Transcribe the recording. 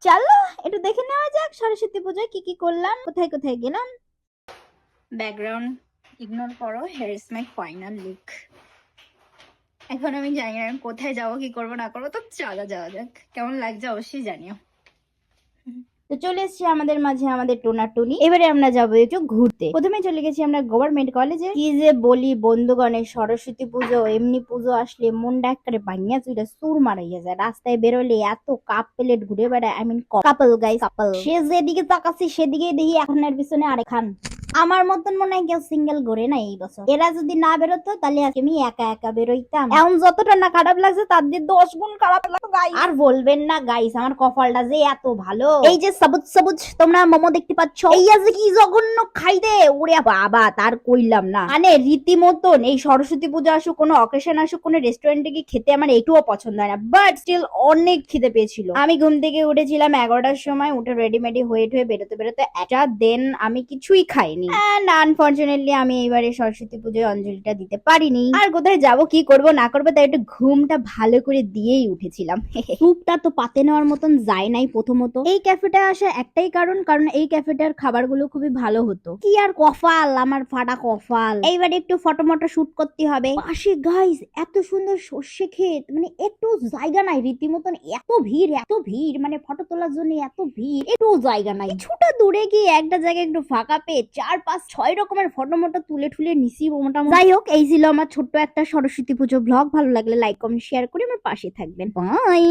চলো একটু দেখে নেওয়া যাক সরস্বতী পুজোয় কি কি করলাম, কোথায় কোথায় গেলাম। ব্যাকগ্রাউন্ড ইগনোর করো, here is my final look. এখন আমি জানি না আমি কোথায় যাবো, কি করবো না করবো, তো চলো যাওয়া যাক। কেমন লাগছে অবশ্যই জানিও। তো চলে এসেছি আমাদের মাঝে আমাদের টোনাটুনি। এবারে আমরা যাবো একটু ঘুরতে। প্রথমে চলে গেছি আমরা গভর্নমেন্ট কলেজে। কি যে বলি বন্ধুগণের, সরস্বতী পুজো এমনি পুজো আসলে মনটা একেবারে ভাঙিয়া চুইটা সুর মারাইয়া যায়। রাস্তায় বেরোলে এত কাপ প্লেট ঘুরে বেড়ায়, আই মিন কাপল গাইস কাপল। সে যেদিকে তাকাচ্ছি সেদিকে দেখি এখনের পিছনে আরেকখান। আমার মতন মনে হয় কেউ সিঙ্গেল ঘুরে না এই বছর। এরা যদি না বেরোতো তাহলে আমি একা একা বেরোইতাম। এখন যতটা না খারাপ লাগছে তার দিয়ে 10 গুণ খারাপ লাগতো গাইস। আর বলবেন না গাইস, আমার কপালটা যে এত ভালো। এই যে সবুজ সবুজ তোমরা মোমো দেখতে পাচ্ছ, এই যে কি জঘন্য খাইতে, ওরে বাবা তার কইলাম না। মানে রীতিমতন এই সরস্বতী পূজা আসুক, কোনো অকেশন আসুক, কোনো রেস্টুরেন্টে গিয়ে খেতে আমার একটুও পছন্দ হয় না, বাট স্টিল অনেক খিদে পেয়েছিল। আমি ঘুম থেকে উঠেছিলাম 11টার সময়, উঠে রেডিমেডি হয়ে ঠয়ে বেরোতে বেরোতে একটা দেন আমি কিছুই খাইনি। এন্ড আনফরচুনেটলি আমি এইবারে সরস্বতী পুজোয় অঞ্জলিটা দিতে পারিনি। আর কোথায় যাব কি করব না করবো তাই একটু ঘুমটা ভালো করে দিয়েই উঠেছিলাম। স্যুপটা তো পাতে নেওয়ার মতন যায় নাই। প্রথমত এই ক্যাফেটা আসা একটাই কারণ, কারণ এই ক্যাফেটার খাবারগুলো খুবই ভালো হতো। কি আর কপাল, আমার ফাটা কপাল। এইবারে একটু ফটো মটো শুট করতে হবে। পাশে গাইস এত সুন্দর সর্ষে ক্ষেত, মানে একটু জায়গা নাই রীতিমতন। এত ভিড় এত ভিড়, মানে ফটো তোলার জন্য এত ভিড়, একটু জায়গা নাই। কিছুটা দূরে গিয়ে একটা জায়গায় একটু ফাঁকা পেয়ে 4-5-6 রকমের ফটো মটো তুলে ঠুলে নিছি মোটামুটি। যাই হোক, এই ছিল আমার ছোট্ট একটা সরস্বতী পুজো ব্লগ। ভালো লাগলে লাইক কমেন্ট শেয়ার করে আমার পাশে থাকবেন। বাই।